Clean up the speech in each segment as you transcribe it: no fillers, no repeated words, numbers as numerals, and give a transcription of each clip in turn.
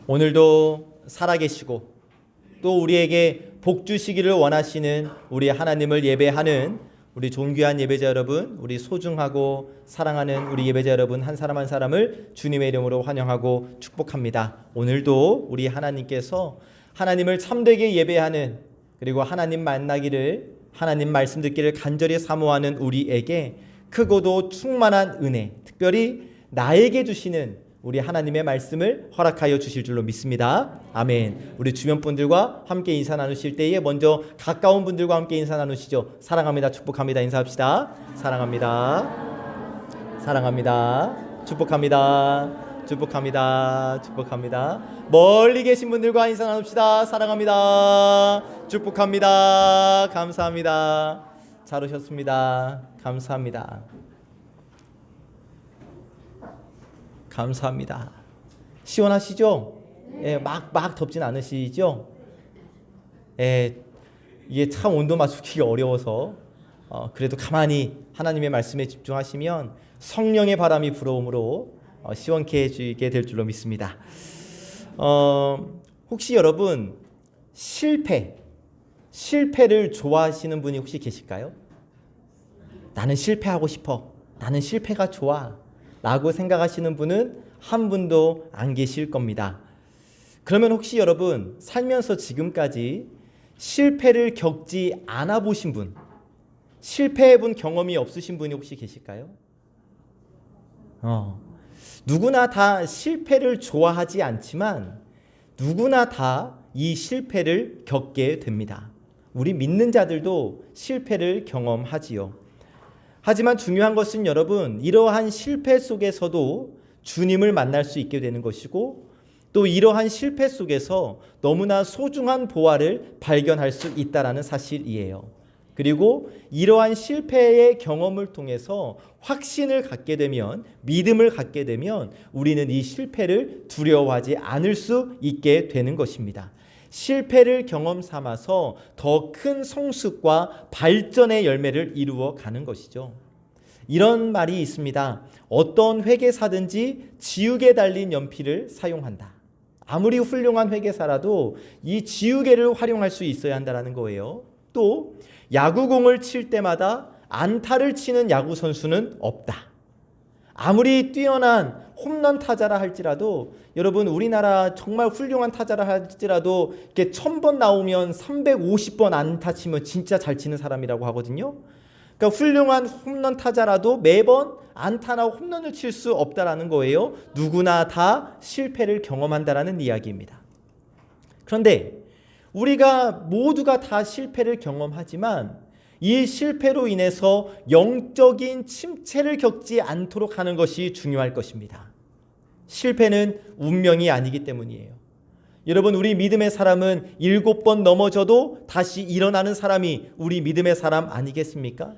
오늘도 살아계시고 또 우리에게 복 주시기를 원하시는 우리 하나님을 예배하는 우리 존귀한 예배자 여러분, 우리 소중하고 사랑하는 우리 예배자 여러분 한 사람 한 사람을 주님의 이름으로 환영하고 축복합니다. 오늘도 우리 하나님께서 하나님을 참되게 예배하는, 그리고 하나님 만나기를, 하나님 말씀 듣기를 간절히 사모하는 우리에게 크고도 충만한 은혜, 특별히 나에게 주시는 우리 하나님의 말씀을 허락하여 주실 줄로 믿습니다. 아멘. 우리 주변 분들과 함께 인사 나누실 때에 먼저 가까운 분들과 함께 인사 나누시죠. 사랑합니다, 축복합니다 인사합시다. 사랑합니다, 사랑합니다, 축복합니다, 축복합니다, 축복합니다. 멀리 계신 분들과 인사 나눕시다. 사랑합니다, 축복합니다, 감사합니다. 잘 오셨습니다. 감사합니다. 감사합니다. 시원하시죠? 예, 막 덥진 않으시죠? 예, 이게 참 온도 맞추기가 어려워서 그래도 가만히 하나님의 말씀에 집중하시면 성령의 바람이 불어오므로 시원케 해주게 될 줄로 믿습니다. 혹시 여러분 실패를 좋아하시는 분이 혹시 계실까요? 나는 실패하고 싶어, 나는 실패가 좋아 라고 생각하시는 분은 한 분도 안 계실 겁니다. 그러면 혹시 여러분 살면서 지금까지 실패를 겪지 않아 보신 분, 실패해 본 경험이 없으신 분이 혹시 계실까요? 누구나 다 실패를 좋아하지 않지만 누구나 다 이 실패를 겪게 됩니다. 우리 믿는 자들도 실패를 경험하지요. 하지만 중요한 것은 여러분, 이러한 실패 속에서도 주님을 만날 수 있게 되는 것이고, 또 이러한 실패 속에서 너무나 소중한 보화를 발견할 수 있다는 사실이에요. 그리고 이러한 실패의 경험을 통해서 확신을 갖게 되면, 믿음을 갖게 되면 우리는 이 실패를 두려워하지 않을 수 있게 되는 것입니다. 실패를 경험 삼아서 더 큰 성숙과 발전의 열매를 이루어 가는 것이죠. 이런 말이 있습니다. 어떤 회계사든지 지우개 달린 연필을 사용한다. 아무리 훌륭한 회계사라도 이 지우개를 활용할 수 있어야 한다는 거예요. 또 야구공을 칠 때마다 안타를 치는 야구 선수는 없다. 아무리 뛰어난 홈런 타자라 할지라도, 여러분 우리나라 정말 훌륭한 타자라 할지라도 이렇게 1000번 나오면 350번 안타 치면 진짜 잘 치는 사람이라고 하거든요. 그러니까 훌륭한 홈런 타자라도 매번 안타나 홈런을 칠 수 없다라는 거예요. 누구나 다 실패를 경험한다라는 이야기입니다. 그런데 우리가 모두가 다 실패를 경험하지만 이 실패로 인해서 영적인 침체를 겪지 않도록 하는 것이 중요할 것입니다. 실패는 운명이 아니기 때문이에요. 여러분, 우리 믿음의 사람은 7번 넘어져도 다시 일어나는 사람이 우리 믿음의 사람 아니겠습니까?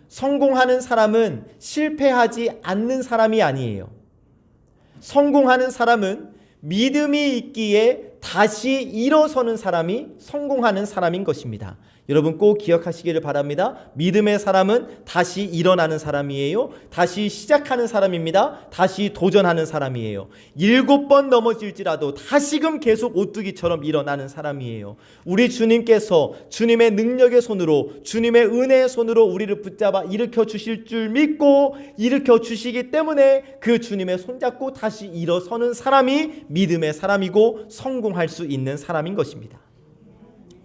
성공하는 사람은 실패하지 않는 사람이 아니에요. 성공하는 사람은 믿음이 있기에 다시 일어서는 사람이 성공하는 사람인 것입니다. 여러분 꼭 기억하시기를 바랍니다. 믿음의 사람은 다시 일어나는 사람이에요. 다시 시작하는 사람입니다. 다시 도전하는 사람이에요. 7번 넘어질지라도 다시금 계속 오뚜기처럼 일어나는 사람이에요. 우리 주님께서 주님의 능력의 손으로, 주님의 은혜의 손으로 우리를 붙잡아 일으켜 주실 줄 믿고 일으켜 주시기 때문에 그 주님의 손잡고 다시 일어서는 사람이 믿음의 사람이고 성공할 수 있는 사람인 것입니다.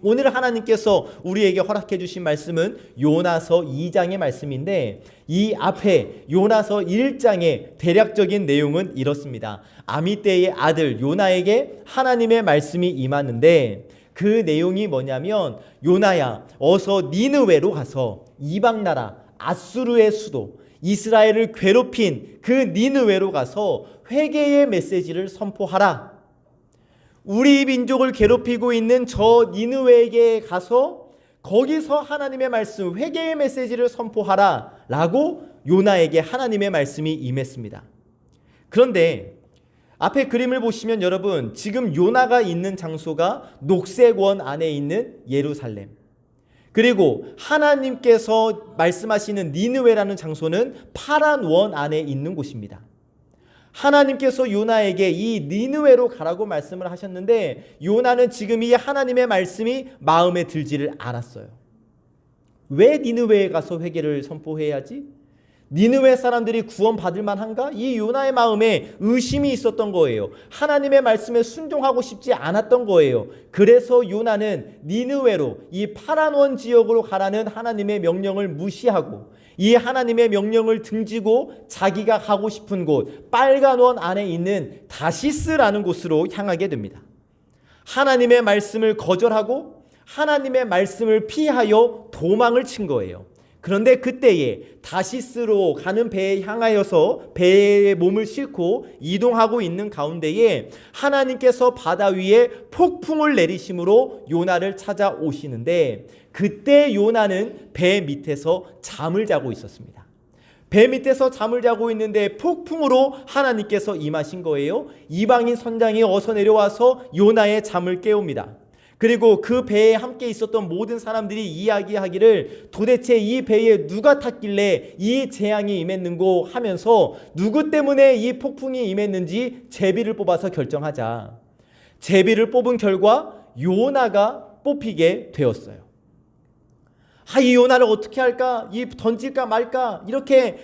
오늘 하나님께서 우리에게 허락해 주신 말씀은 요나서 2장의 말씀인데, 이 앞에 요나서 1장의 대략적인 내용은 이렇습니다. 아미떼의 아들 요나에게 하나님의 말씀이 임하는데, 그 내용이 뭐냐면, 요나야 어서 니느웨로 가서 이방 나라 아수르의 수도 이스라엘을 괴롭힌 그 니느웨로 가서 회개의 메시지를 선포하라. 우리 민족을 괴롭히고 있는 저 니느웨에게 가서 거기서 하나님의 말씀, 회개의 메시지를 선포하라 라고 요나에게 하나님의 말씀이 임했습니다. 그런데 앞에 그림을 보시면 여러분, 지금 요나가 있는 장소가 녹색원 안에 있는 예루살렘, 그리고 하나님께서 말씀하시는 니느웨라는 장소는 파란 원 안에 있는 곳입니다. 하나님께서 요나에게 이 니느웨로 가라고 말씀을 하셨는데 요나는 지금 이 하나님의 말씀이 마음에 들지를 않았어요. 왜 니느웨에 가서 회개를 선포해야지? 니느웨 사람들이 구원받을 만한가? 이 요나의 마음에 의심이 있었던 거예요. 하나님의 말씀에 순종하고 싶지 않았던 거예요. 그래서 요나는 니느웨로, 이 파란원 지역으로 가라는 하나님의 명령을 무시하고 이 하나님의 명령을 등지고 자기가 가고 싶은 곳, 빨간 원 안에 있는 다시스라는 곳으로 향하게 됩니다. 하나님의 말씀을 거절하고 하나님의 말씀을 피하여 도망을 친 거예요. 그런데 그때에 다시스로 가는 배에 향하여서 배에 몸을 싣고 이동하고 있는 가운데에 하나님께서 바다 위에 폭풍을 내리심으로 요나를 찾아오시는데 그때 요나는 배 밑에서 잠을 자고 있었습니다. 배 밑에서 잠을 자고 있는데 폭풍으로 하나님께서 임하신 거예요. 이방인 선장이 어서 내려와서 요나의 잠을 깨웁니다. 그리고 그 배에 함께 있었던 모든 사람들이 이야기하기를 도대체 이 배에 누가 탔길래 이 재앙이 임했는고 하면서 누구 때문에 이 폭풍이 임했는지 제비를 뽑아서 결정하자. 제비를 뽑은 결과 요나가 뽑히게 되었어요. 이 요나를 어떻게 할까? 이 던질까 말까? 이렇게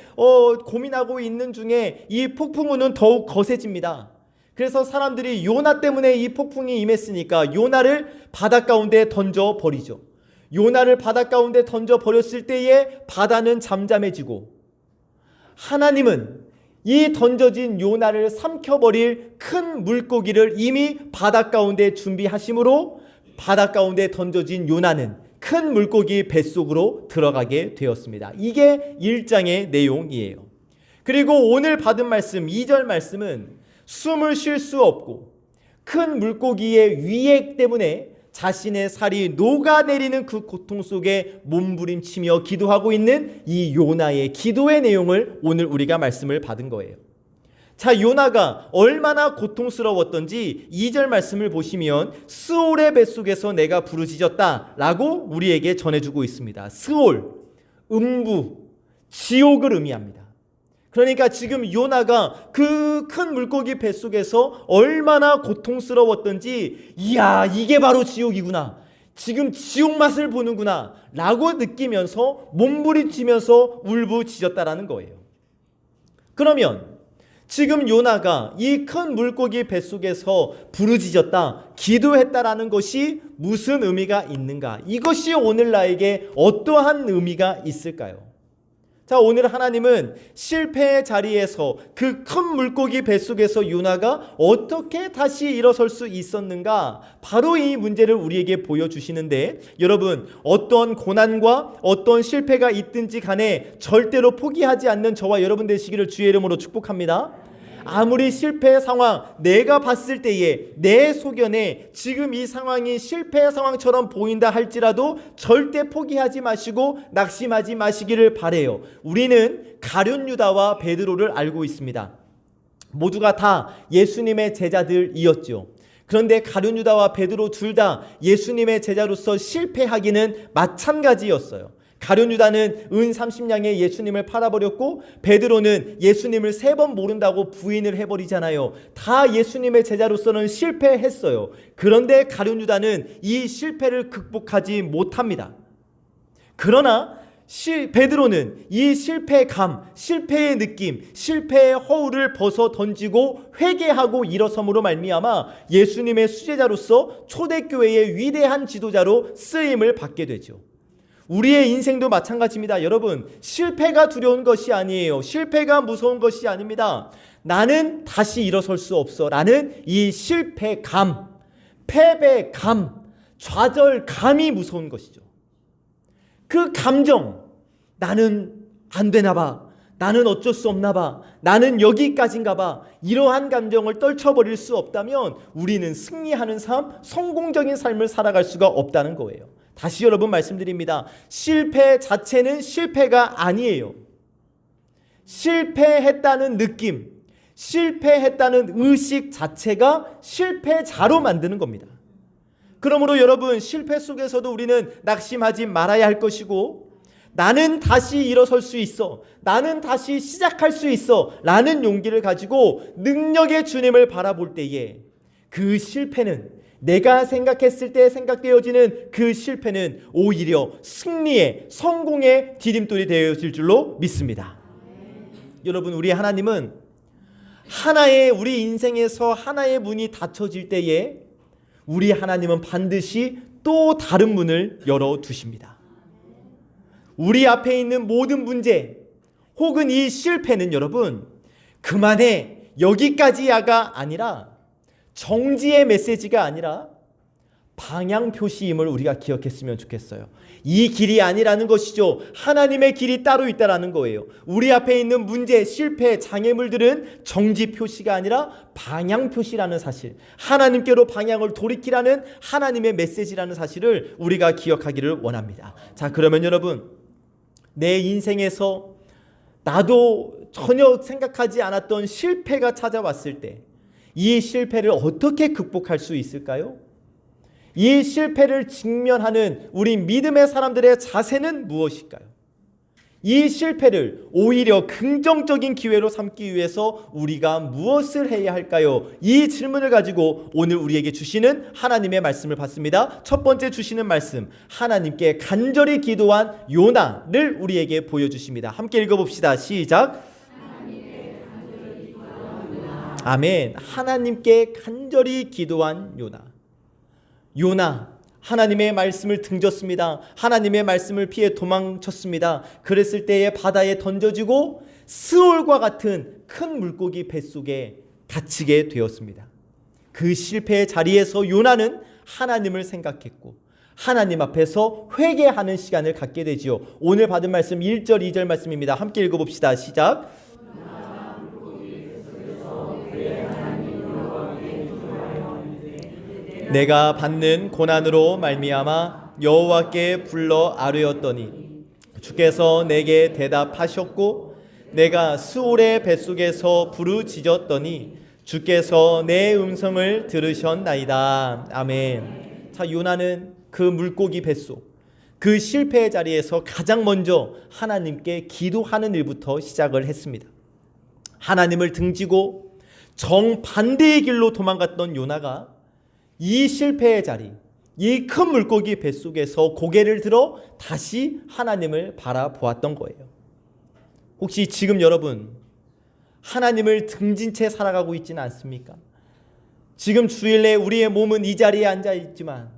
고민하고 있는 중에 이 폭풍우는 더욱 거세집니다. 그래서 사람들이 요나 때문에 이 폭풍이 임했으니까 요나를 바닷 가운데 던져 버리죠. 요나를 바닷 가운데 던져 버렸을 때에 바다는 잠잠해지고 하나님은 이 던져진 요나를 삼켜버릴 큰 물고기를 이미 바닷 가운데 준비하심으로 바닷 가운데 던져진 요나는 큰 물고기 뱃속으로 들어가게 되었습니다. 이게 1장의 내용이에요. 그리고 오늘 받은 말씀 2절 말씀은 숨을 쉴 수 없고 큰 물고기의 위액 때문에 자신의 살이 녹아내리는 그 고통 속에 몸부림치며 기도하고 있는 이 요나의 기도의 내용을 오늘 우리가 말씀을 받은 거예요. 자, 요나가 얼마나 고통스러웠던지 2절 말씀을 보시면 스올의 뱃속에서 내가 부르짖었다 라고 우리에게 전해주고 있습니다. 스올, 음부, 지옥을 의미합니다. 그러니까 지금 요나가 그 큰 물고기 뱃속에서 얼마나 고통스러웠던지 이야 이게 바로 지옥이구나, 지금 지옥 맛을 보는구나 라고 느끼면서 몸부림치면서 울부짖었다라는 거예요. 그러면 지금 요나가 이 큰 물고기 뱃속에서 부르짖었다, 기도했다라는 것이 무슨 의미가 있는가? 이것이 오늘 나에게 어떠한 의미가 있을까요? 자, 오늘 하나님은 실패의 자리에서 그 큰 물고기 뱃속에서 요나가 어떻게 다시 일어설 수 있었는가? 바로 이 문제를 우리에게 보여주시는데, 여러분, 어떤 고난과 어떤 실패가 있든지 간에 절대로 포기하지 않는 저와 여러분 되시기를 주의 이름으로 축복합니다. 아무리 실패의 상황, 내가 봤을 때에 내 소견에 지금 이 상황이 실패의 상황처럼 보인다 할지라도 절대 포기하지 마시고 낙심하지 마시기를 바라요. 우리는 가룟 유다와 베드로를 알고 있습니다. 모두가 다 예수님의 제자들이었죠. 그런데 가룟 유다와 베드로 둘 다 예수님의 제자로서 실패하기는 마찬가지였어요. 가룟 유다는 은 30냥에 예수님을 팔아버렸고 베드로는 예수님을 3번 모른다고 부인을 해버리잖아요. 다 예수님의 제자로서는 실패했어요. 그런데 가룟 유다는 이 실패를 극복하지 못합니다. 그러나 베드로는 이 실패감, 실패의 느낌, 실패의 허울을 벗어 던지고 회개하고 일어섬으로 말미암아 예수님의 수제자로서 초대교회의 위대한 지도자로 쓰임을 받게 되죠. 우리의 인생도 마찬가지입니다. 여러분, 실패가 두려운 것이 아니에요. 실패가 무서운 것이 아닙니다. 나는 다시 일어설 수 없어 라는 이 실패감, 패배감, 좌절감이 무서운 것이죠. 그 감정, 나는 안 되나 봐, 나는 어쩔 수 없나 봐, 나는 여기까지인가 봐, 이러한 감정을 떨쳐버릴 수 없다면 우리는 승리하는 삶, 성공적인 삶을 살아갈 수가 없다는 거예요. 다시 여러분 말씀드립니다. 실패 자체는 실패가 아니에요. 실패했다는 느낌, 실패했다는 의식 자체가 실패자로 만드는 겁니다. 그러므로 여러분, 실패 속에서도 우리는 낙심하지 말아야 할 것이고, 나는 다시 일어설 수 있어. 나는 다시 시작할 수 있어. 라는 용기를 가지고 능력의 주님을 바라볼 때에 그 실패는, 내가 생각했을 때 생각되어지는 그 실패는 오히려 승리의, 성공의 디딤돌이 되어질 줄로 믿습니다. 여러분, 우리 하나님은 우리 인생에서 하나의 문이 닫혀질 때에 우리 하나님은 반드시 또 다른 문을 열어두십니다. 우리 앞에 있는 모든 문제 혹은 이 실패는 여러분, 그만해, 여기까지야가 아니라, 정지의 메시지가 아니라 방향 표시임을 우리가 기억했으면 좋겠어요. 이 길이 아니라는 것이죠. 하나님의 길이 따로 있다라는 거예요. 우리 앞에 있는 문제, 실패, 장애물들은 정지 표시가 아니라 방향 표시라는 사실, 하나님께로 방향을 돌이키라는 하나님의 메시지라는 사실을 우리가 기억하기를 원합니다. 자, 그러면 여러분, 내 인생에서 나도 전혀 생각하지 않았던 실패가 찾아왔을 때 이 실패를 어떻게 극복할 수 있을까요? 이 실패를 직면하는 우리 믿음의 사람들의 자세는 무엇일까요? 이 실패를 오히려 긍정적인 기회로 삼기 위해서 우리가 무엇을 해야 할까요? 이 질문을 가지고 오늘 우리에게 주시는 하나님의 말씀을 봤습니다. 첫 번째 주시는 말씀, 하나님께 간절히 기도한 요나를 우리에게 보여주십니다. 함께 읽어봅시다. 시작. 아멘. 하나님께 간절히 기도한 요나, 하나님의 말씀을 등졌습니다. 하나님의 말씀을 피해 도망쳤습니다. 그랬을 때에 바다에 던져지고 스올과 같은 큰 물고기 뱃속에 갇히게 되었습니다. 그 실패의 자리에서 요나는 하나님을 생각했고 하나님 앞에서 회개하는 시간을 갖게 되지요. 오늘 받은 말씀 1절 2절 말씀입니다. 함께 읽어봅시다. 시작. 내가 받는 고난으로 말미암아 여호와께 불러 아뢰었더니 주께서 내게 대답하셨고 내가 스올의 뱃속에서 부르짖었더니 주께서 내 음성을 들으셨나이다. 아멘. 자, 요나는 그 물고기 뱃속, 그 실패의 자리에서 가장 먼저 하나님께 기도하는 일부터 시작을 했습니다. 하나님을 등지고 정반대의 길로 도망갔던 요나가 이 실패의 자리, 이 큰 물고기 뱃속에서 고개를 들어 다시 하나님을 바라보았던 거예요. 혹시 지금 여러분 하나님을 등진 채 살아가고 있지는 않습니까? 지금 주일에 우리의 몸은 이 자리에 앉아 있지만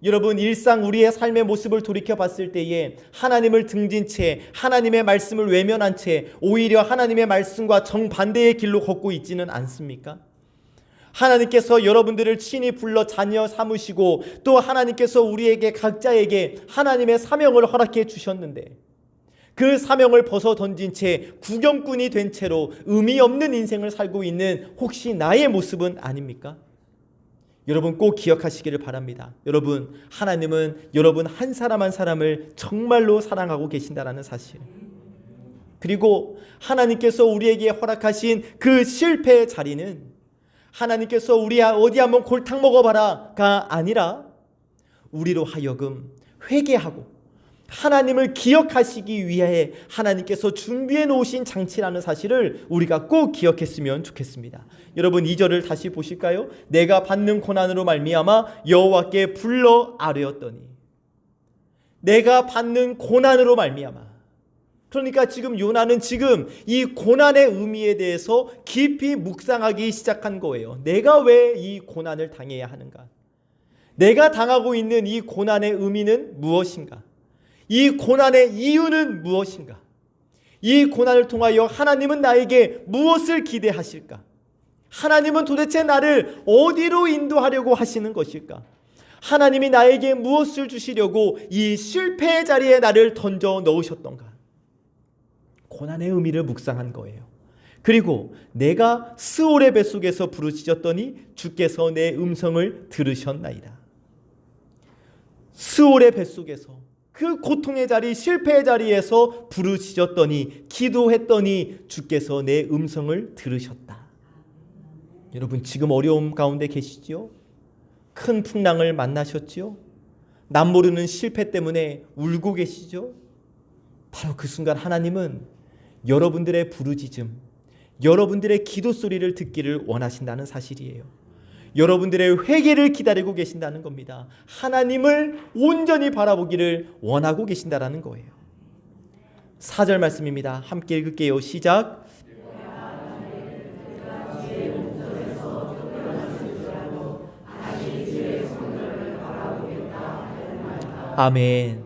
여러분, 일상 우리의 삶의 모습을 돌이켜 봤을 때에 하나님을 등진 채, 하나님의 말씀을 외면한 채 오히려 하나님의 말씀과 정반대의 길로 걷고 있지는 않습니까? 하나님께서 여러분들을 친히 불러 자녀 삼으시고 또 하나님께서 우리에게 각자에게 하나님의 사명을 허락해 주셨는데 그 사명을 벗어 던진 채 구경꾼이 된 채로 의미 없는 인생을 살고 있는 혹시 나의 모습은 아닙니까? 여러분 꼭 기억하시기를 바랍니다. 여러분, 하나님은 여러분 한 사람 한 사람을 정말로 사랑하고 계신다라는 사실, 그리고 하나님께서 우리에게 허락하신 그 실패의 자리는 하나님께서 우리 어디 한번 골탕 먹어봐라가 아니라 우리로 하여금 회개하고 하나님을 기억하시기 위해 하나님께서 준비해 놓으신 장치라는 사실을 우리가 꼭 기억했으면 좋겠습니다. 여러분 2절을 다시 보실까요? 내가 받는 고난으로 말미암아 여호와께 불러 아뢰었더니, 내가 받는 고난으로 말미암아, 그러니까 지금 요나는 지금 이 고난의 의미에 대해서 깊이 묵상하기 시작한 거예요. 내가 왜 이 고난을 당해야 하는가? 내가 당하고 있는 이 고난의 의미는 무엇인가? 이 고난의 이유는 무엇인가? 이 고난을 통하여 하나님은 나에게 무엇을 기대하실까? 하나님은 도대체 나를 어디로 인도하려고 하시는 것일까? 하나님이 나에게 무엇을 주시려고 이 실패의 자리에 나를 던져 넣으셨던가? 고난의 의미를 묵상한 거예요. 그리고 내가 스올의 뱃속에서 부르짖었더니 주께서 내 음성을 들으셨나이다. 스올의 뱃속에서 그 고통의 자리, 실패의 자리에서 부르짖었더니, 기도했더니 주께서 내 음성을 들으셨다. 여러분 지금 어려움 가운데 계시지요? 큰 풍랑을 만나셨지요? 남모르는 실패 때문에 울고 계시죠? 바로 그 순간 하나님은 여러분들의 부르짖음, 여러분들의 기도 소리를 듣기를 원하신다는 사실이에요. 여러분들의 회개를 기다리고 계신다는 겁니다. 하나님을 온전히 바라보기를 원하고 계신다라는 거예요. 4절 말씀입니다. 함께 읽을게요. 시작. 아멘.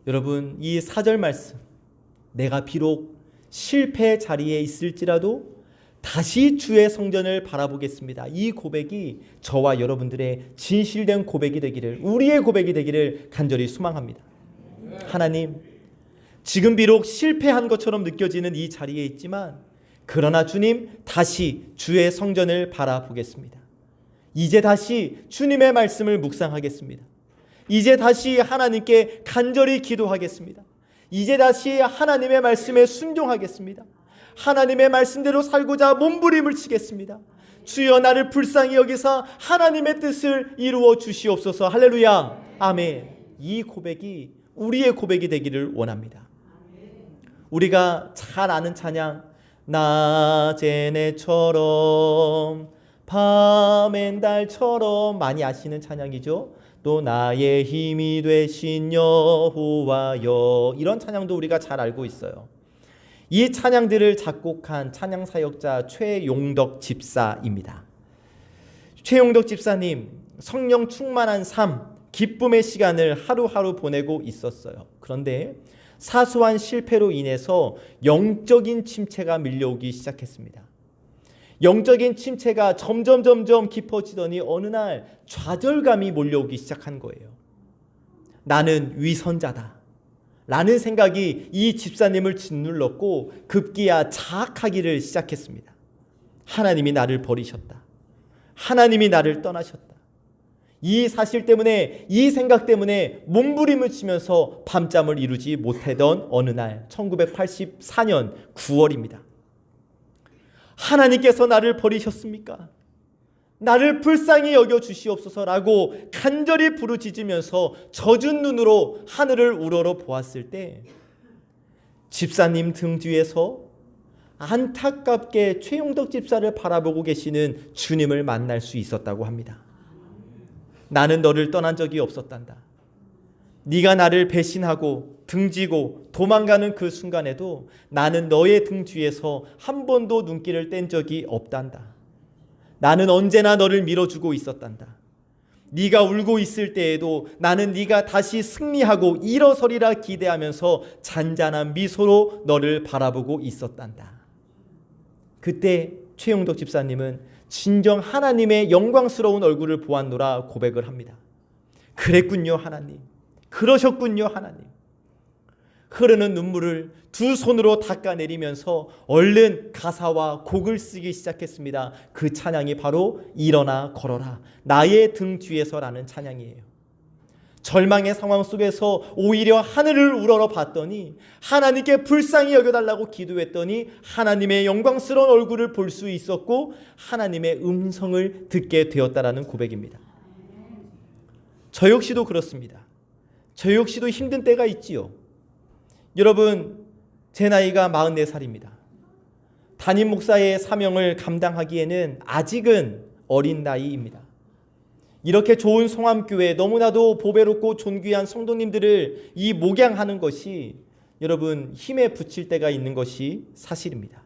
여러분, 이 4절 말씀, 내가 비록 실패 자리에 있을지라도 다시 주의 성전을 바라보겠습니다. 이 고백이 저와 여러분들의 진실된 고백이 되기를, 우리의 고백이 되기를 간절히 소망합니다. 하나님, 지금 비록 실패한 것처럼 느껴지는 이 자리에 있지만 그러나 주님, 다시 주의 성전을 바라보겠습니다. 이제 다시 주님의 말씀을 묵상하겠습니다. 이제 다시 하나님께 간절히 기도하겠습니다. 이제 다시 하나님의 말씀에 순종하겠습니다. 하나님의 말씀대로 살고자 몸부림을 치겠습니다. 주여, 나를 불쌍히 여기사 하나님의 뜻을 이루어 주시옵소서. 할렐루야. 아멘. 이 고백이 우리의 고백이 되기를 원합니다. 우리가 잘 아는 찬양, 낮엔 해처럼 밤엔 달처럼, 많이 아시는 찬양이죠. 또 나의 힘이 되신 여호와여, 이런 찬양도 우리가 잘 알고 있어요. 이 찬양들을 작곡한 찬양 사역자 최용덕 집사입니다. 최용덕 집사님, 성령 충만한 삶, 기쁨의 시간을 하루하루 보내고 있었어요. 그런데 사소한 실패로 인해서 영적인 침체가 밀려오기 시작했습니다. 영적인 침체가 점점 깊어지더니 어느 날 좌절감이 몰려오기 시작한 거예요. 나는 위선자다 라는 생각이 이 집사님을 짓눌렀고 급기야 자학하기를 시작했습니다. 하나님이 나를 버리셨다. 하나님이 나를 떠나셨다. 이 사실 때문에, 이 생각 때문에 몸부림을 치면서 밤잠을 이루지 못하던 어느 날 1984년 9월입니다. 하나님께서 나를 버리셨습니까? 나를 불쌍히 여겨 주시옵소서라고 간절히 부르짖으면서 젖은 눈으로 하늘을 우러러 보았을 때 집사님 등 뒤에서 안타깝게 최용덕 집사를 바라보고 계시는 주님을 만날 수 있었다고 합니다. 나는 너를 떠난 적이 없었단다. 네가 나를 배신하고 등지고 도망가는 그 순간에도 나는 너의 등 뒤에서 한 번도 눈길을 뗀 적이 없단다. 나는 언제나 너를 밀어주고 있었단다. 네가 울고 있을 때에도 나는 네가 다시 승리하고 일어서리라 기대하면서 잔잔한 미소로 너를 바라보고 있었단다. 그때 최용덕 집사님은 진정 하나님의 영광스러운 얼굴을 보았노라 고백을 합니다. 그랬군요, 하나님. 그러셨군요, 하나님. 흐르는 눈물을 두 손으로 닦아내리면서 얼른 가사와 곡을 쓰기 시작했습니다. 그 찬양이 바로 일어나 걸어라, 나의 등 뒤에서라는 찬양이에요. 절망의 상황 속에서 오히려 하늘을 우러러 봤더니, 하나님께 불쌍히 여겨달라고 기도했더니 하나님의 영광스러운 얼굴을 볼 수 있었고 하나님의 음성을 듣게 되었다라는 고백입니다. 저 역시도 그렇습니다. 저 역시도 힘든 때가 있지요. 여러분, 제 나이가 44살입니다. 담임 목사의 사명을 감당하기에는 아직은 어린 나이입니다. 이렇게 좋은 성암교회, 너무나도 보배롭고 존귀한 성도님들을 이 목양하는 것이 여러분 힘에 부칠 때가 있는 것이 사실입니다.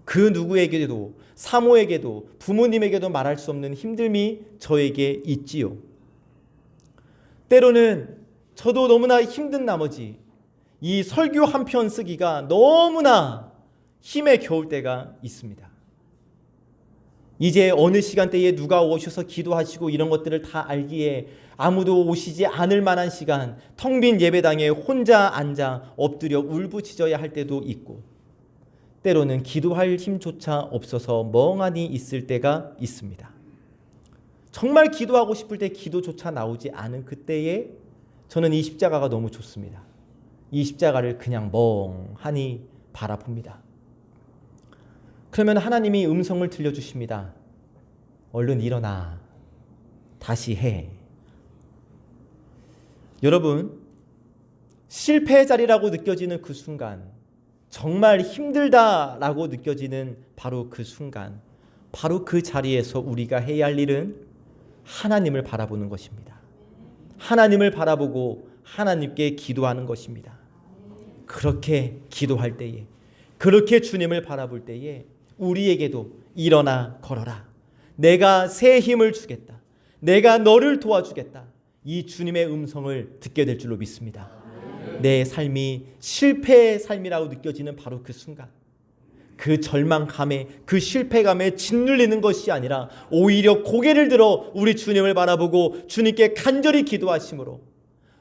그 누구에게도, 사모에게도, 부모님에게도 말할 수 없는 힘듦이 저에게 있지요. 때로는 저도 너무나 힘든 나머지 이 설교 한 편 쓰기가 너무나 힘에 겨울 때가 있습니다. 이제 어느 시간대에 누가 오셔서 기도하시고 이런 것들을 다 알기에 아무도 오시지 않을 만한 시간, 텅 빈 예배당에 혼자 앉아 엎드려 울부짖어야 할 때도 있고, 때로는 기도할 힘조차 없어서 멍하니 있을 때가 있습니다. 정말 기도하고 싶을 때 기도조차 나오지 않은 그때에 저는 이 십자가가 너무 좋습니다. 이 십자가를 그냥 멍하니 바라봅니다. 그러면 하나님이 음성을 들려주십니다. 얼른 일어나, 다시 해. 여러분, 실패의 자리라고 느껴지는 그 순간, 정말 힘들다라고 느껴지는 바로 그 순간, 바로 그 자리에서 우리가 해야 할 일은 하나님을 바라보는 것입니다. 하나님을 바라보고 하나님께 기도하는 것입니다. 그렇게 기도할 때에, 그렇게 주님을 바라볼 때에 우리에게도 일어나 걸어라, 내가 새 힘을 주겠다, 내가 너를 도와주겠다, 이 주님의 음성을 듣게 될 줄로 믿습니다. 내 삶이 실패의 삶이라고 느껴지는 바로 그 순간, 그 절망감에, 그 실패감에 짓눌리는 것이 아니라 오히려 고개를 들어 우리 주님을 바라보고 주님께 간절히 기도하심으로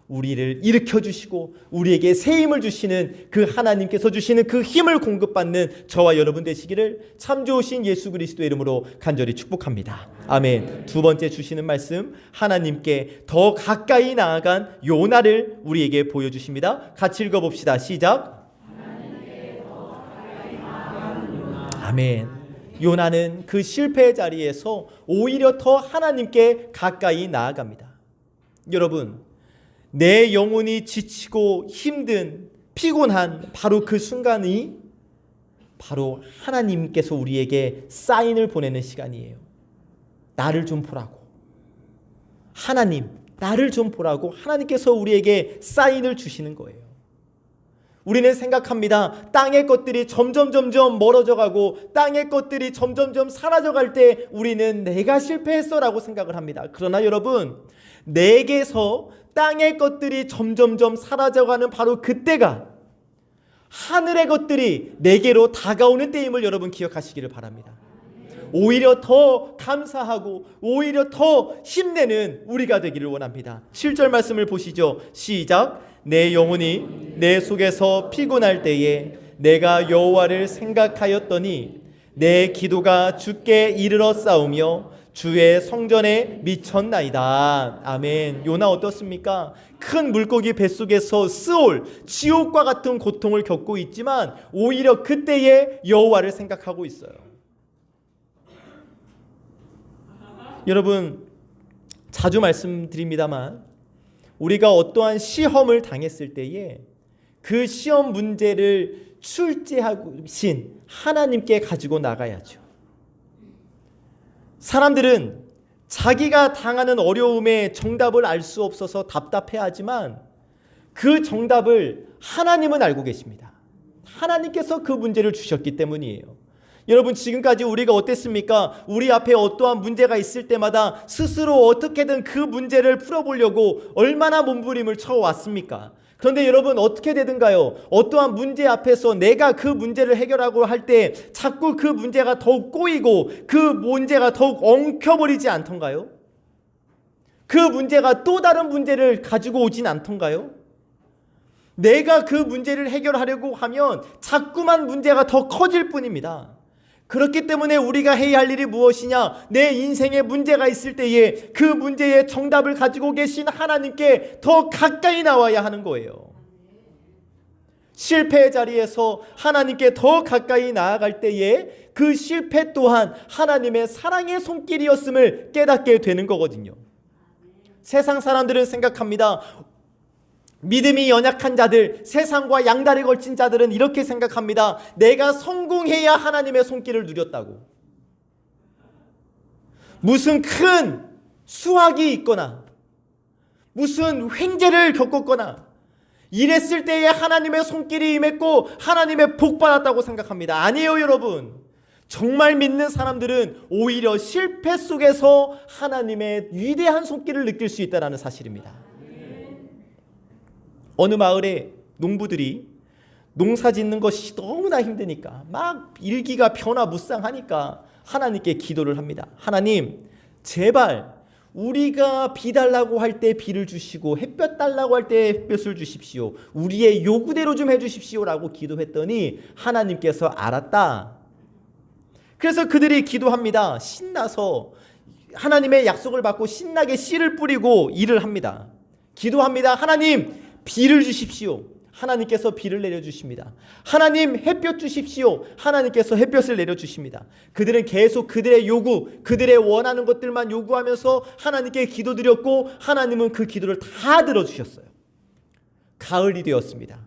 우리를 일으켜주시고 우리에게 새 힘을 주시는 그 하나님께서 주시는 그 힘을 공급받는 저와 여러분 되시기를 참 좋으신 예수 그리스도의 이름으로 간절히 축복합니다. 아멘. 두 번째 주시는 말씀, 하나님께 더 가까이 나아간 요나를 우리에게 보여주십니다. 같이 읽어봅시다. 시작. 아멘. 요나는 그 실패의 자리에서 오히려 더 하나님께 가까이 나아갑니다. 여러분, 내 영혼이 지치고 힘든, 피곤한 바로 그 순간이 바로 하나님께서 우리에게 사인을 보내는 시간이에요. 나를 좀 보라고, 하나님 나를 좀 보라고 하나님께서 우리에게 사인을 주시는 거예요. 우리는 생각합니다. 땅의 것들이 점점 멀어져 가고 땅의 것들이 점점 사라져 갈 때 우리는 내가 실패했어 라고 생각을 합니다. 그러나 여러분, 내게서 땅의 것들이 점점 사라져가는 바로 그때가 하늘의 것들이 내게로 다가오는 때임을 여러분 기억하시기를 바랍니다. 오히려 더 감사하고 오히려 더 힘내는 우리가 되기를 원합니다. 7절 말씀을 보시죠. 시작. 내 영혼이 내 속에서 피곤할 때에 내가 여호와를 생각하였더니 내 기도가 주께 이르러 싸우며 주의 성전에 미쳤나이다. 아멘. 요나 어떻습니까? 큰 물고기 뱃속에서 스올, 지옥과 같은 고통을 겪고 있지만 오히려 그때에 여호와를 생각하고 있어요. 여러분, 자주 말씀드립니다만 우리가 어떠한 시험을 당했을 때에 그 시험 문제를 출제하신 하나님께 가지고 나가야죠. 사람들은 자기가 당하는 어려움의 정답을 알 수 없어서 답답해하지만 그 정답을 하나님은 알고 계십니다. 하나님께서 그 문제를 주셨기 때문이에요. 여러분, 지금까지 우리가 어땠습니까? 우리 앞에 어떠한 문제가 있을 때마다 스스로 어떻게든 그 문제를 풀어보려고 얼마나 몸부림을 쳐왔습니까? 그런데 여러분, 어떻게 되든가요? 어떠한 문제 앞에서 내가 그 문제를 해결하고 할 때 자꾸 그 문제가 더욱 꼬이고 그 문제가 더욱 엉켜버리지 않던가요? 그 문제가 또 다른 문제를 가지고 오진 않던가요? 내가 그 문제를 해결하려고 하면 자꾸만 문제가 더 커질 뿐입니다. 그렇기 때문에 우리가 해야 할 일이 무엇이냐? 내 인생에 문제가 있을 때에 그 문제의 정답을 가지고 계신 하나님께 더 가까이 나와야 하는 거예요. 실패의 자리에서 하나님께 더 가까이 나아갈 때에 그 실패 또한 하나님의 사랑의 손길이었음을 깨닫게 되는 거거든요. 세상 사람들은 생각합니다. 믿음이 연약한 자들, 세상과 양다리 걸친 자들은 이렇게 생각합니다. 내가 성공해야 하나님의 손길을 누렸다고. 무슨 큰 수확이 있거나 무슨 횡재를 겪었거나 이랬을 때에 하나님의 손길이 임했고 하나님의 복 받았다고 생각합니다. 아니에요, 여러분. 정말 믿는 사람들은 오히려 실패 속에서 하나님의 위대한 손길을 느낄 수 있다는 사실입니다. 어느 마을에 농부들이 농사 짓는 것이 너무나 힘드니까 막 일기가 변화무쌍하니까 하나님께 기도를 합니다. 하나님, 제발 우리가 비 달라고 할 때 비를 주시고 햇볕 달라고 할 때 햇볕을 주십시오. 우리의 요구대로 좀 해주십시오라고 기도했더니 하나님께서 알았다. 그래서 그들이 기도합니다. 신나서 하나님의 약속을 받고 신나게 씨를 뿌리고 일을 합니다. 기도합니다. 하나님, 비를 주십시오. 하나님께서 비를 내려주십니다. 하나님, 햇볕 주십시오. 하나님께서 햇볕을 내려주십니다. 그들은 계속 그들의 요구, 그들의 원하는 것들만 요구하면서 하나님께 기도드렸고 하나님은 그 기도를 다 들어주셨어요. 가을이 되었습니다.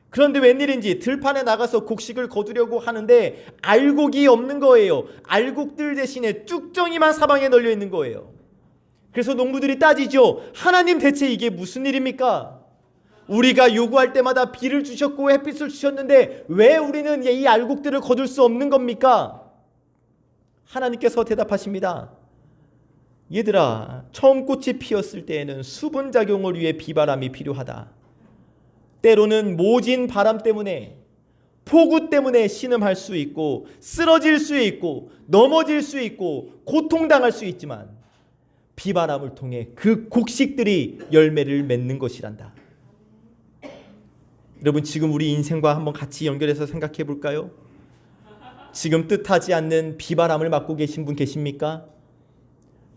그런데 웬일인지 들판에 나가서 곡식을 거두려고 하는데 알곡이 없는 거예요. 알곡들 대신에 뚝정이만 사방에 널려 있는 거예요. 그래서 농부들이 따지죠. 하나님, 대체 이게 무슨 일입니까? 우리가 요구할 때마다 비를 주셨고 햇빛을 주셨는데 왜 우리는 이 알곡들을 거둘 수 없는 겁니까? 하나님께서 대답하십니다. 얘들아, 처음 꽃이 피었을 때에는 수분 작용을 위해 비바람이 필요하다. 때로는 모진 바람 때문에, 폭우 때문에 신음할 수 있고 쓰러질 수 있고 넘어질 수 있고 고통당할 수 있지만 비바람을 통해 그 곡식들이 열매를 맺는 것이란다. 여러분, 지금 우리 인생과 한번 같이 연결해서 생각해 볼까요? 지금 뜻하지 않는 비바람을 맞고 계신 분 계십니까?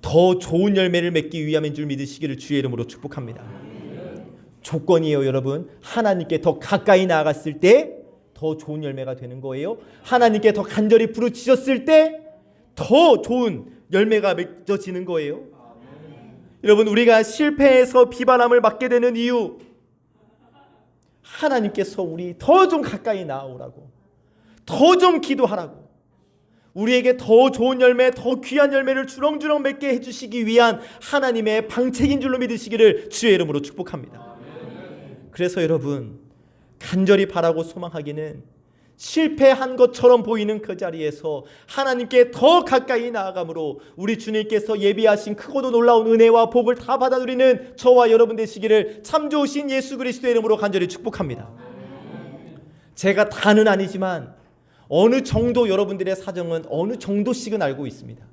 더 좋은 열매를 맺기 위함인 줄 믿으시기를 주의 이름으로 축복합니다. 조건이에요, 여러분. 하나님께 더 가까이 나아갔을 때 더 좋은 열매가 되는 거예요. 하나님께 더 간절히 부르짖었을 때 더 좋은 열매가 맺어지는 거예요. 여러분, 우리가 실패해서 비바람을 맞게 되는 이유, 하나님께서 우리 더 좀 가까이 나아오라고, 더 좀 기도하라고, 우리에게 더 좋은 열매, 더 귀한 열매를 주렁주렁 맺게 해주시기 위한 하나님의 방책인 줄로 믿으시기를 주의 이름으로 축복합니다. 그래서 여러분, 간절히 바라고 소망하기는 실패한 것처럼 보이는 그 자리에서 하나님께 더 가까이 나아감으로 우리 주님께서 예비하신 크고도 놀라운 은혜와 복을 다 받아 누리는 저와 여러분 되시기를 참 좋으신 예수 그리스도의 이름으로 간절히 축복합니다. 제가 다는 아니지만 어느 정도 여러분들의 사정은 어느 정도씩은 알고 있습니다.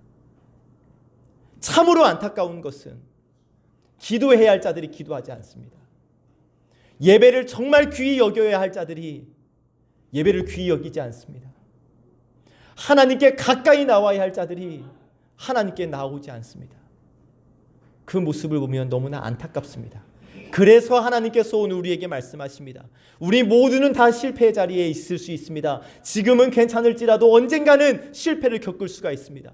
참으로 안타까운 것은 기도해야 할 자들이 기도하지 않습니다. 예배를 정말 귀히 여겨야 할 자들이 예배를 귀히 여기지 않습니다. 하나님께 가까이 나와야 할 자들이 하나님께 나오지 않습니다. 그 모습을 보면 너무나 안타깝습니다. 그래서 하나님께서 오늘 우리에게 말씀하십니다. 우리 모두는 다 실패의 자리에 있을 수 있습니다. 지금은 괜찮을지라도 언젠가는 실패를 겪을 수가 있습니다.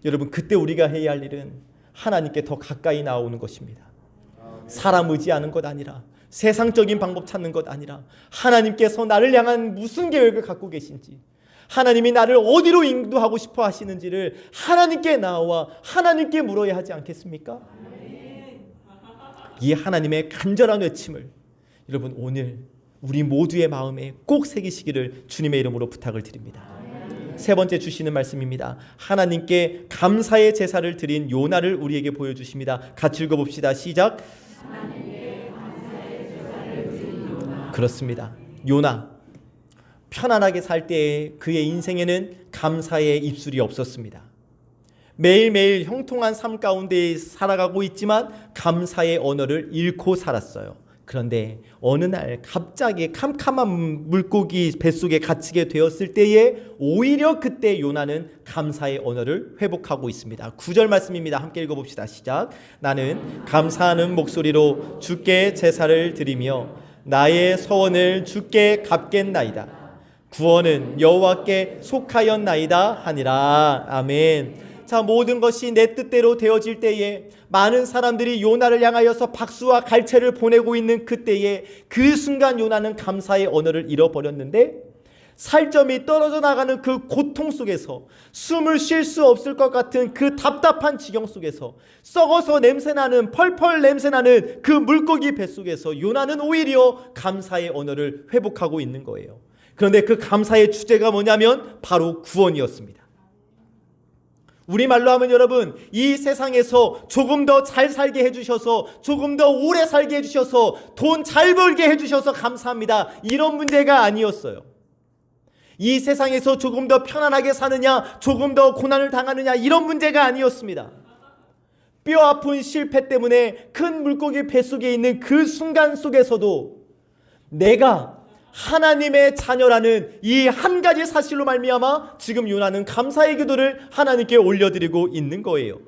여러분, 그때 우리가 해야 할 일은 하나님께 더 가까이 나오는 것입니다. 사람 의지하는 것 아니라, 세상적인 방법 찾는 것 아니라, 하나님께서 나를 향한 무슨 계획을 갖고 계신지, 하나님이 나를 어디로 인도하고 싶어 하시는지를 하나님께 나와 하나님께 물어야 하지 않겠습니까? 이 하나님의 간절한 외침을 여러분, 오늘 우리 모두의 마음에 꼭 새기시기를 주님의 이름으로 부탁을 드립니다. 세 번째 주시는 말씀입니다. 하나님께 감사의 제사를 드린 요나를 우리에게 보여주십니다. 같이 읽어봅시다. 시작. 그렇습니다. 요나, 편안하게 살 때에 그의 인생에는 감사의 입술이 없었습니다. 매일매일 형통한 삶 가운데 살아가고 있지만 감사의 언어를 잃고 살았어요. 그런데 어느 날 갑자기 캄캄한 물고기 뱃속에 갇히게 되었을 때에 오히려 그때 요나는 감사의 언어를 회복하고 있습니다. 9절 말씀입니다. 함께 읽어봅시다. 시작. 나는 감사하는 목소리로 주께 제사를 드리며 나의 서원을 주께 갚겠나이다. 구원은 여호와께 속하였나이다 하니라. 아멘. 자, 모든 것이 내 뜻대로 되어질 때에 많은 사람들이 요나를 향하여서 박수와 갈채를 보내고 있는 그때에 그 순간 요나는 감사의 언어를 잃어버렸는데, 살점이 떨어져 나가는 그 고통 속에서, 숨을 쉴 수 없을 것 같은 그 답답한 지경 속에서, 썩어서 냄새나는, 펄펄 냄새나는 그 물고기 뱃속에서 요나는 오히려 감사의 언어를 회복하고 있는 거예요. 그런데 그 감사의 주제가 뭐냐면 바로 구원이었습니다. 우리말로 하면 여러분, 이 세상에서 조금 더 잘 살게 해주셔서, 조금 더 오래 살게 해주셔서, 돈 잘 벌게 해주셔서 감사합니다, 이런 문제가 아니었어요. 이 세상에서 조금 더 편안하게 사느냐, 조금 더 고난을 당하느냐, 이런 문제가 아니었습니다. 뼈 아픈 실패 때문에 큰 물고기 뱃속에 있는 그 순간 속에서도 내가 하나님의 자녀라는 이 한 가지 사실로 말미암아 지금 요나는 감사의 기도를 하나님께 올려드리고 있는 거예요.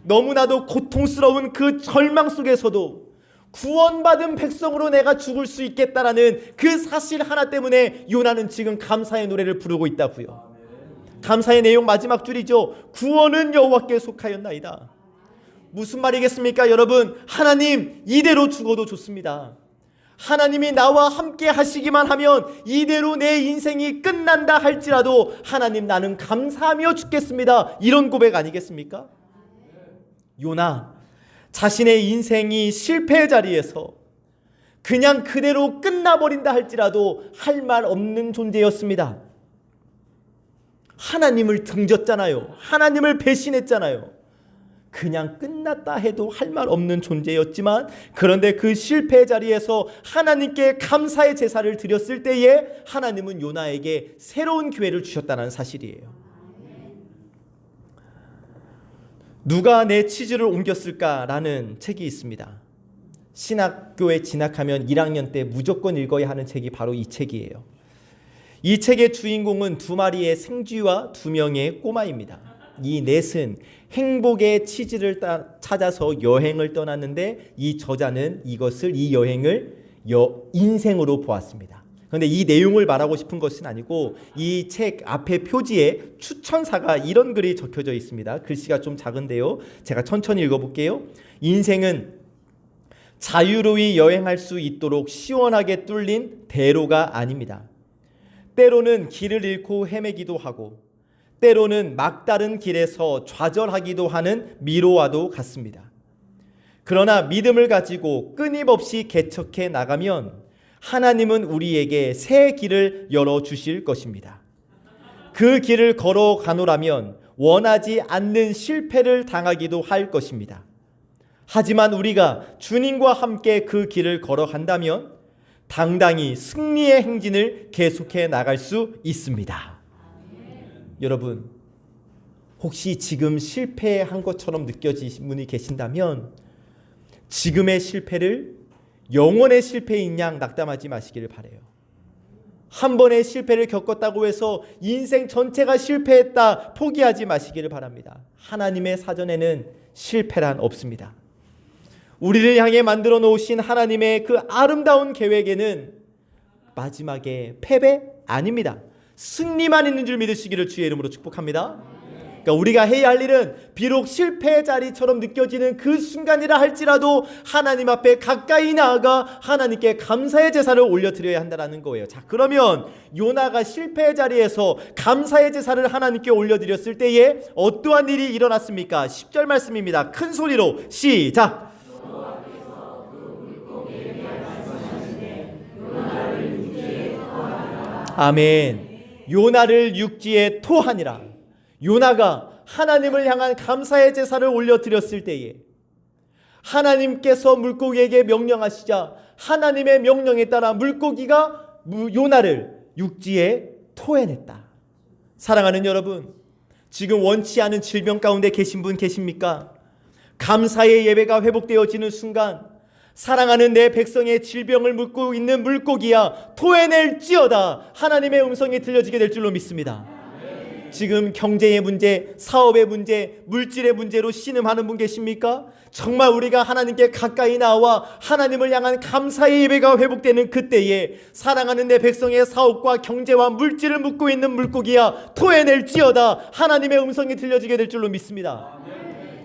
너무나도 고통스러운 그 절망 속에서도 구원받은 백성으로 내가 죽을 수 있겠다라는 그 사실 하나 때문에 요나는 지금 감사의 노래를 부르고 있다고요. 감사의 내용 마지막 줄이죠. 구원은 여호와께 속하였나이다. 무슨 말이겠습니까? 여러분, 하나님, 이대로 죽어도 좋습니다. 하나님이 나와 함께 하시기만 하면 이대로 내 인생이 끝난다 할지라도 하나님 나는 감사하며 죽겠습니다. 이런 고백 아니겠습니까? 요나 자신의 인생이 실패의 자리에서 그냥 그대로 끝나버린다 할지라도 할 말 없는 존재였습니다. 하나님을 등졌잖아요. 하나님을 배신했잖아요. 그냥 끝났다 해도 할 말 없는 존재였지만, 그런데 그 실패의 자리에서 하나님께 감사의 제사를 드렸을 때에 하나님은 요나에게 새로운 기회를 주셨다는 사실이에요. 누가 내 치즈를 옮겼을까라는 책이 있습니다. 신학교에 진학하면 1학년 때 무조건 읽어야 하는 책이 바로 이 책이에요. 이 책의 주인공은 2마리의 생쥐와 2명의 꼬마입니다. 이 넷은 행복의 치즈를 찾아서 여행을 떠났는데 이 저자는 이 여행을 인생으로 보았습니다. 그런데 이 내용을 말하고 싶은 것은 아니고, 이 책 앞에 표지에 추천사가 이런 글이 적혀져 있습니다. 글씨가 좀 작은데요, 제가 천천히 읽어볼게요. 인생은 자유로이 여행할 수 있도록 시원하게 뚫린 대로가 아닙니다. 때로는 길을 잃고 헤매기도 하고, 때로는 막다른 길에서 좌절하기도 하는 미로와도 같습니다. 그러나 믿음을 가지고 끊임없이 개척해 나가면 하나님은 우리에게 새 길을 열어주실 것입니다. 그 길을 걸어가노라면 원하지 않는 실패를 당하기도 할 것입니다. 하지만 우리가 주님과 함께 그 길을 걸어간다면 당당히 승리의 행진을 계속해 나갈 수 있습니다. 여러분, 혹시 지금 실패한 것처럼 느껴지신 분이 계신다면 지금의 실패를 영원의 실패인 양 낙담하지 마시기를 바라요. 한 번의 실패를 겪었다고 해서 인생 전체가 실패했다 포기하지 마시기를 바랍니다. 하나님의 사전에는 실패란 없습니다. 우리를 향해 만들어 놓으신 하나님의 그 아름다운 계획에는 마지막에 패배 아닙니다. 승리만 있는 줄 믿으시기를 주의 이름으로 축복합니다. 그러니까 우리가 해야 할 일은 비록 실패의 자리처럼 느껴지는 그 순간이라 할지라도 하나님 앞에 가까이 나아가 하나님께 감사의 제사를 올려드려야 한다는 거예요. 자, 그러면 요나가 실패의 자리에서 감사의 제사를 하나님께 올려드렸을 때에 어떠한 일이 일어났습니까? 10절 말씀입니다. 큰 소리로 시작! 아멘. 요나를 육지에 토하니라. 요나가 하나님을 향한 감사의 제사를 올려드렸을 때에 하나님께서 물고기에게 명령하시자 하나님의 명령에 따라 물고기가 요나를 육지에 토해냈다. 사랑하는 여러분, 지금 원치 않은 질병 가운데 계신 분 계십니까? 감사의 예배가 회복되어지는 순간 사랑하는 내 백성의 질병을 묻고 있는 물고기야 토해낼지어다 하나님의 음성이 들려지게 될 줄로 믿습니다. 지금 경제의 문제, 사업의 문제, 물질의 문제로 신음하는 분 계십니까? 정말 우리가 하나님께 가까이 나와 하나님을 향한 감사의 예배가 회복되는 그때에 사랑하는 내 백성의 사업과 경제와 물질을 묻고 있는 물고기야 토해낼지어다 하나님의 음성이 들려지게 될 줄로 믿습니다.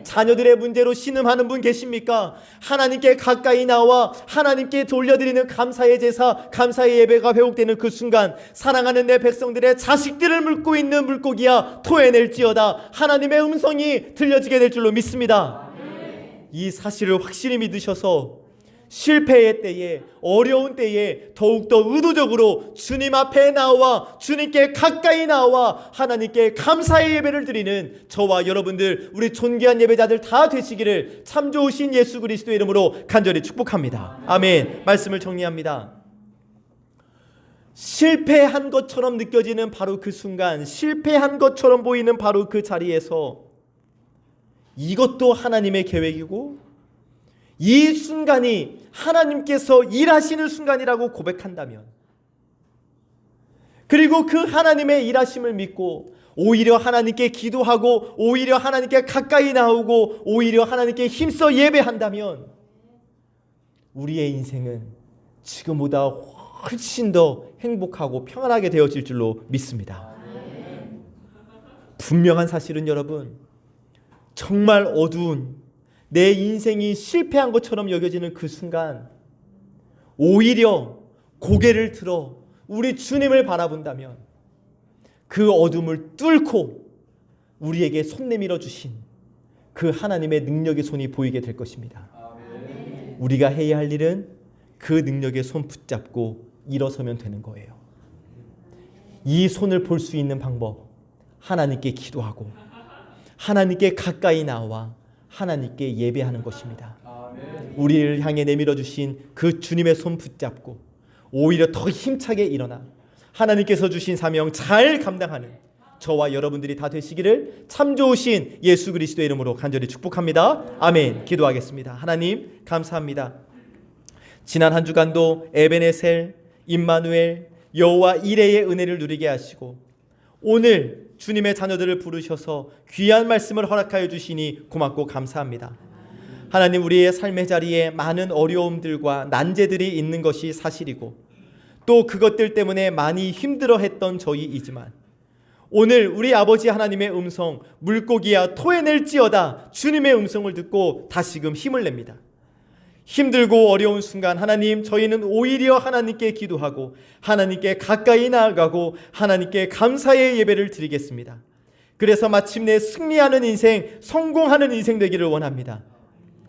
자녀들의 문제로 신음하는 분 계십니까? 하나님께 가까이 나와 하나님께 돌려드리는 감사의 제사, 감사의 예배가 회복되는 그 순간 사랑하는 내 백성들의 자식들을 물고 있는 물고기야 토해낼지어다 하나님의 음성이 들려지게 될 줄로 믿습니다. 이 사실을 확실히 믿으셔서 실패의 때에, 어려운 때에 더욱더 의도적으로 주님 앞에 나와 주님께 가까이 나와 하나님께 감사의 예배를 드리는 저와 여러분들, 우리 존귀한 예배자들 다 되시기를 참 좋으신 예수 그리스도의 이름으로 간절히 축복합니다. 아멘. 말씀을 정리합니다. 실패한 것처럼 느껴지는 바로 그 순간, 실패한 것처럼 보이는 바로 그 자리에서 이것도 하나님의 계획이고 이 순간이 하나님께서 일하시는 순간이라고 고백한다면, 그리고 그 하나님의 일하심을 믿고 오히려 하나님께 기도하고 오히려 하나님께 가까이 나오고 오히려 하나님께 힘써 예배한다면 우리의 인생은 지금보다 훨씬 더 행복하고 평안하게 되어질 줄로 믿습니다. 분명한 사실은 여러분, 정말 어두운 내 인생이 실패한 것처럼 여겨지는 그 순간 오히려 고개를 들어 우리 주님을 바라본다면 그 어둠을 뚫고 우리에게 손 내밀어 주신 그 하나님의 능력의 손이 보이게 될 것입니다. 우리가 해야 할 일은 그 능력의 손 붙잡고 일어서면 되는 거예요. 이 손을 볼 수 있는 방법, 하나님께 기도하고 하나님께 가까이 나와 하나님께 예배하는 것입니다. 우리를 향해 내밀어 주신 그 주님의 손 붙잡고 오히려 더 힘차게 일어나 하나님께서 주신 사명 잘 감당하는 저와 여러분들이 다 되시기를 참 좋으신 예수 그리스도의 이름으로 간절히 축복합니다. 아멘. 기도하겠습니다. 하나님 감사합니다. 지난 한 주간도 에베네셀, 임마누엘, 여호와 이레의 은혜를 누리게 하시고 오늘 주님의 자녀들을 부르셔서 귀한 말씀을 허락하여 주시니 고맙고 감사합니다. 하나님, 우리의 삶의 자리에 많은 어려움들과 난제들이 있는 것이 사실이고 또 그것들 때문에 많이 힘들어했던 저희이지만 오늘 우리 아버지 하나님의 음성, 물고기야 토해낼지어다 주님의 음성을 듣고 다시금 힘을 냅니다. 힘들고 어려운 순간 하나님, 저희는 오히려 하나님께 기도하고 하나님께 가까이 나아가고 하나님께 감사의 예배를 드리겠습니다. 그래서 마침내 승리하는 인생, 성공하는 인생 되기를 원합니다.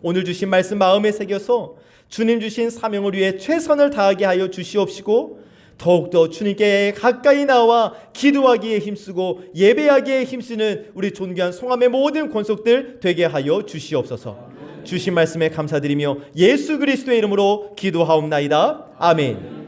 오늘 주신 말씀 마음에 새겨서 주님 주신 사명을 위해 최선을 다하게 하여 주시옵시고 더욱더 주님께 가까이 나와 기도하기에 힘쓰고 예배하기에 힘쓰는 우리 존귀한 송암의 모든 권속들 되게 하여 주시옵소서. 주신 말씀에 감사드리며 예수 그리스도의 이름으로 기도하옵나이다. 아멘.